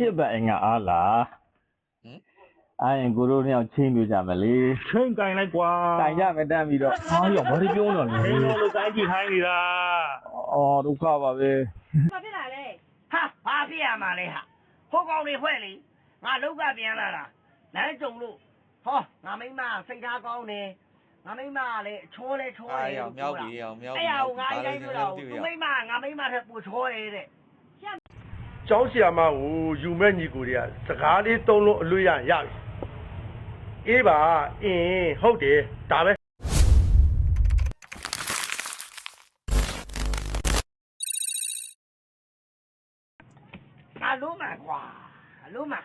စ်ပတ်အင်္ဂါအားလားအဲ့ရင်ကိုတို့နှစ်ယောက်ချင်းပြကြမယ်လေချင်းကင်လိုက်ကွာတိုင်ကြမယ်တန်းပြီးတော့ဟာရောဘာတွေပြောနေလဲဟင်းတို့လိုတိုင်းကြည့်ခိုင်းနေတာအော်ဒုက္ခပါပဲဘာဖြစ်လာလဲဟာဘာဖြစ်ရမှာလဲဟာဟိုကောင်တွေဖွဲ့လေငါလောက်ကပြန်လာတာလမ်းကြုံလို့ဟောငါမိမစိတ်ထားကောင်းတယ်ငါမိမလည်းချောလဲချောတယ်မြောက်ပြီမြောက်ပြီအဲ့ဟာငါအိမ်တိုင်းပြောတော့သူမိမငါမိမထက်ပိုချောတယ်တဲ့ကျောင်းဆရာမကိုယူမဲ့ညီကိုတွေကစကားလေးသုံးလို့အလွတ်ရပြီအေးပါဟုတ်တယ်ဒါပဲငါလုံးမှာကွာလုံးမှာ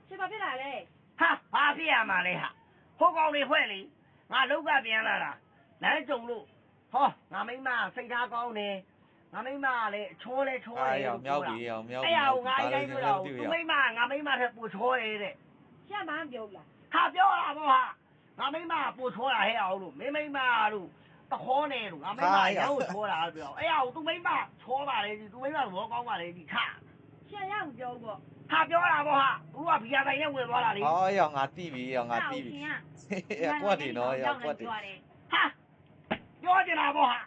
ရှင်ဘာဖြစ်လာလဲဟာဘာဖြစ်ရမှာလဲဟာဟိုကောင်တွေဖွဲ့လေငါလောက်ကပြန်လာတာလမ်းကြုံလို့ဟောငါမိမစိတ်ထားကောင်းတယ်ငါမိမလည်းချောလဲချောတယ်မြောက်ပြီမြောက်ပြီအဲ့ဟာငါအိမ်တိုင်းပြောတော့သူမိမငါမိမထက်ပိုချောတယ်တဲ့ရှင်မပြောဘူးလားဟာပြောတာပေါ့ဟာငါမိမပိုချောတာဟဲ့အောင်လို့မိမတို့တခေါနေလို့ငါမိမရောချောတာပြောအဲ့ဟာသူမိမချောပါလေသူမိမဘောကောင်းပါလေဒီခါရှင်ရအောင်ပြောပေါ့ဟာပြောတာပေါ့ဟာသူကဘီယာတိုင်းနဲ့ဝင်သွားတာလေဟောရောငါတိပြီရောငါတိပြီကွက်တယ်နော်ရောကွက်တယ်ဟာပြောကြတာပေါ့ဟာ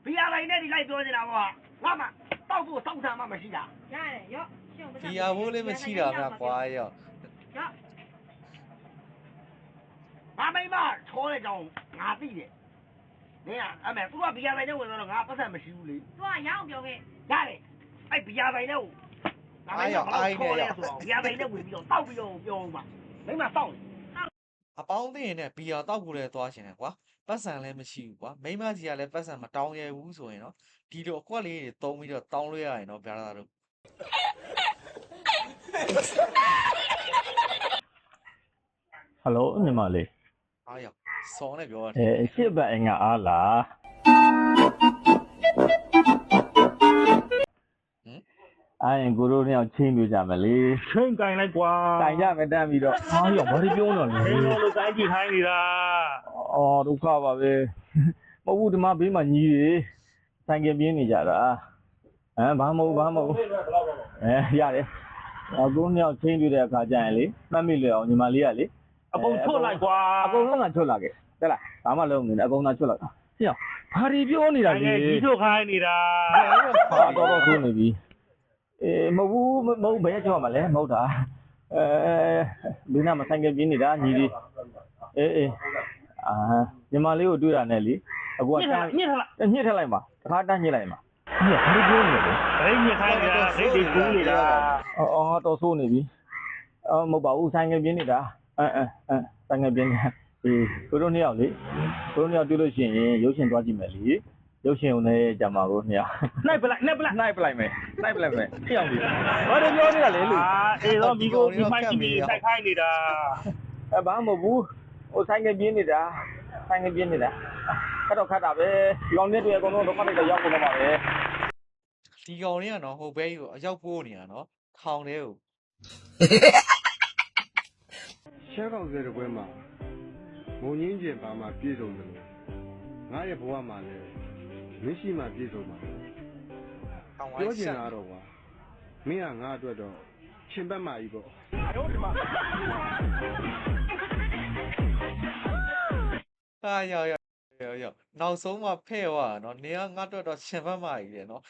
ဘီယာတိုင်းနဲ့ဒီလိုက်ပြောကြတာပေါ့ဟာငါမှတောက်ဖို့တောက်တာမှမရှိတာရတယ်ရောရှင်ဘီယာဘိုးလေးမရှိတာများကွာရောငါမိမချောတဲ့ကြောင်ငါသိတယ်နင်ကအမေသူကဘီယာတိုင်းနဲ့ဝင်သွားတော့ငါပတ်သက်မရှိဘူးလေသူကရအောင်ပြောခဲ့ရတယ်အဲ့ဘီယာတိုင်းနဲ့ငါမိမချောတယ်ဆိုတော့ဘီယာတိုင်းနဲ့ဝင်ပြီးတော့တောက်ပြီးတော့ပြောဦးမှာမိမတောက်တယ်အပေါင်းသိရင်နဲ့ဘီယာတောက်ဖို့လဲသွားရှင်တယ်ကွာပတ်စံလည်းမရှိဘူးကွာမိမကြီးကလည်းပတ်စံမတောင်းရဘူးဆိုရင်နော်ဒီလိုအကွက်လေးတွေတုံးပြီးတော့တောင်းလို့ရရင်တော့ဗျာသားတို့ဟယ်လိုညီမလေးအားရစောင်းနဲ့ပြောတယ်ရှစ်ပတ်အင်္ဂါအားလားအဲ့ရင်ကိုတို့နှစ်ယောက်ချင်းပြကြမယ်လေချင်းကင်လိုက်ကွာတိုင်ကြမယ်တန်းပြီးတော့ဟာရောဘာတွေပြောနေလဲဟင်းတို့လိုတိုင်းကြည့်ခိုင်းနေတာအော်ဒုက္ခပါပဲမဟုတ်ဘူးဒီမှာဘေးမှာညီတွေဆိုင်ကပြင်းနေကြတာဘာမဟုတ်ရတယ်အခုနှစ်ယောက်ချင်းပြတဲ့အခါကျရင်လေမှတ်မိလေအောင်ညီမလေးကလေအကုန်ချွတ်လိုက်ကွာအကုန်လုံးကချွတ်လာခဲ့တဲ့လားဘာမှလုံးနေတယ်အကုန်လုံးချွတ်လိုက်ဟင်းဘာတွေပြောနေတာလဲဒီချွတ်ခိုင်းနေတာဟာတော့ဆိုးနေပြီမဟုတ်ဘယ်ကြောက်မှာလဲမဟုတ်တာဒီနားမှာဆိုင်ကပြင်းနေတာညီလေးညီမလေးကိုတွေ့တာနဲ့လေအခုကညှစ်ထလိုက်ပါတခါတန်းညှစ်လိုက်ပါညဘာလို့ပြောနေလဲဘယ်ညှစ်ခိုင်းနေတာဒိတ်တွေကူးနေတာအော်တော်ဆိုးနေပြီမဟုတ်ပါဘူးဆိုင်ကပြင်းနေတာဆိုင်ကပြင်းကိုတို့နှစ်ယောက်လေကိုတို့နှစ်ယောက်တွေ့လို့ရှိရင်ရုပ်ရှင်သွားကြည့်မယ်လေရုပ်ရှင်ုံနဲ့ကြမှာကိုနှစ်ယောက်နှိုက်ပလိုက်မယ်ဖြစ်အောင်ပြီဘာလို့ပြောနေတာလဲလူအေးတော့မိကိုဒီမိုက်ကြီးတိုက်ခိုင်းနေတာဘာမှမဟုတ်ဘူးဟိုဆိုင်ကပြင်းနေတာခက်တာပဲဒီကောင်နဲ့တွေ့အကုန်လုံးတော့ခက်တယ်ရောက်ကုန်တော့မှာပဲဒီကောင်လေးကနော်ဟိုဘဲကြီးကိုအရောက်ပိုးနေတာနော်ထောင်တယ်ကိုရှက်ကောက်စဲတဲ့ပွဲမှာမုံငင်းကျင်ပါမှာပြေဆုံးတယ်ငါရဲ့ဘဝမှာလည်းမရှိမှပြေဆုံးမှာပြောချင်တာတော့ကွာမင်းကငါအတွက်တော့ရှင်ဘက်မှာကြီးပေါ့တို့ဒီမှာရောက်နောက်ဆုံးမှဖဲ့သွားတာနော်နေကငါတော့တော့ရှင်ဘက်မှာကြီးတယ်နော်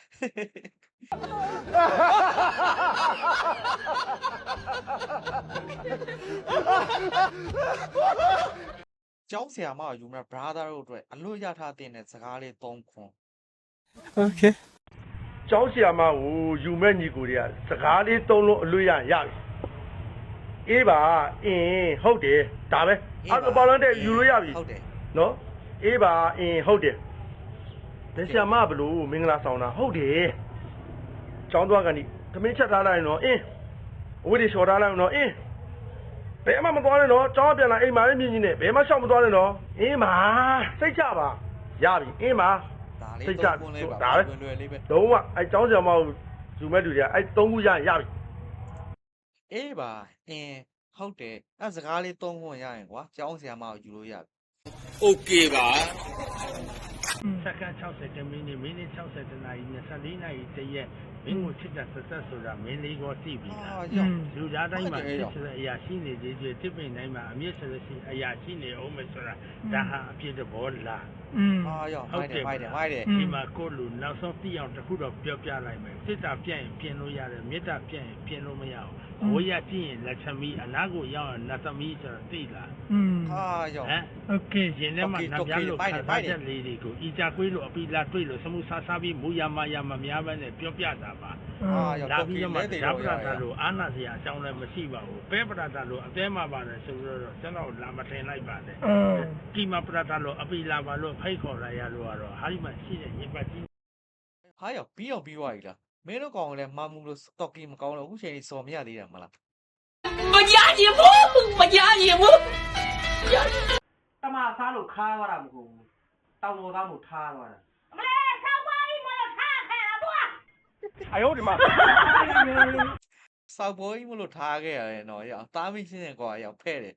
ကျောင်းဆရာမယူမလား brother တို့အတွက်အလွတ်ရထားတဲ့စကားလေး3ခွန်း Okay ကျောင်းဆရာမကိုယူမဲ့ညီကိုတွေကစကားလေးသုံးလို့အလွတ်ရပြီအေးပါဟုတ်တယ်ဒါပဲအဲ့ဒါပေါ်လန်းတဲ့ယူလို့ရပြီဟုတ်တယ်နော်အေးပါဟုတ်တယ်ဒါဆရာမဘလို့မင်္ဂလာဆောင်တာဟုတ်တယ်ကျောင်းသွားကနေသမင်းချက်ထားလိုက်နော်ဝိတွေလျှော်ထားလိုက်နော်ဘယ်မှမသွားနဲ့နော်ကျောင်းပြန်လာအိမ်မှာလည်းမြင်ကြီးနဲ့ဘယ်မှရှောက်မသွားနဲ့နော်မာစိတ်ချပါရပြီမာစိတ်ချဒါပဲလုံးဝအဲ့ကျောင်းဆရာမကိုယူမဲ့လူတွေကအဲ့3ခုရပြီအေးပါဟုတ်တယ်အဲ့စကားလေး3ခွန်းရရင်ကွာကျောင်းဆရာမကိုယူလို့ရပြီโอเคပါစက္ကန့်60မိနစ်60နာရီ24နာရီတရက် မင်းကိုချစ်တာဆက်ဆက်ဆိုတာမင်းလေးကိုသိပြီ အာ လား ယော လူသားတိုင်းမှာချစ်တဲ့အရာရှိနေသေးတယ်တစ်ပင်တိုင်းမှာအမြင့်ဆက်ရှိအရာရှိနေအောင်မယ်ဆိုတာဒါဟာအဖြစ်တဘောလား အာယောမိုက်တယ်မိုက်တယ် ဒီမှာကိုလူနောက်ဆုံးသိအောင်တစ်ခုတော့ပြောပြလိုက်မယ်စစ်တာပြတ်ရင်ပြင်လို့ရတယ်မေတ္တာပြတ်ရင်ပြင်လို့မရဘူးဝေးရကြည့်ရင်လက်ချမီအနာကိုရောက်ရင်နတ်သမီးဆိုတာသိလား အာယော ဟမ်โอเคရင်ထဲမှာနတ်ပြလို့ခိုင်ပါတဲ့လေးတွေကိုဤကြကွေးလို့အပီလာတွေ့လို့စမှုဆာစားပြီးမူရမများပဲနဲ့ပြောပြတာပါ အာယော လာ တော့ ပြီး ဒီ တော့မှ လဲတယ် ဓာ တော့ ပ ရ ရ ရ တာလို့အာနာစရာအကြောင်းလည်းမရှိပါဘူးပဲပရတာလို့အသေးမှပါတယ်ဆိုတော့ကျွန်တော်လာမထင်လိုက်ပါနဲ့ဒီမှာပရတာလို့အပီလာပါလို့ဖိတ်ခေါ်ရလို့ကတော့ဟာဒီမှာရှိတဲ့ညပတ်ကြီး ဟာယောပြီးအောင်ပြီးသွားပြီလားမင်းတို့ကောင်လည်းမမှုလို့တော့ကီမကောင်းလို့အခုချိန်ကြီးစော်မရသေးတယ်မလား တမစားလို့ခါသွားတာမဟုတ်ဘူးတောင်ပေါ်သားမို့ထားသွားတာ မလဲဆောင်းပါးကြီးမလို့ထားခဲ့တာပေါ့ 哎呦我的妈！ စောက်ဘောကြီးမလို့ထားခဲ့ရတယ်နော်ယောတားမင်းရှင်းနေကွာယောဖဲ့တယ်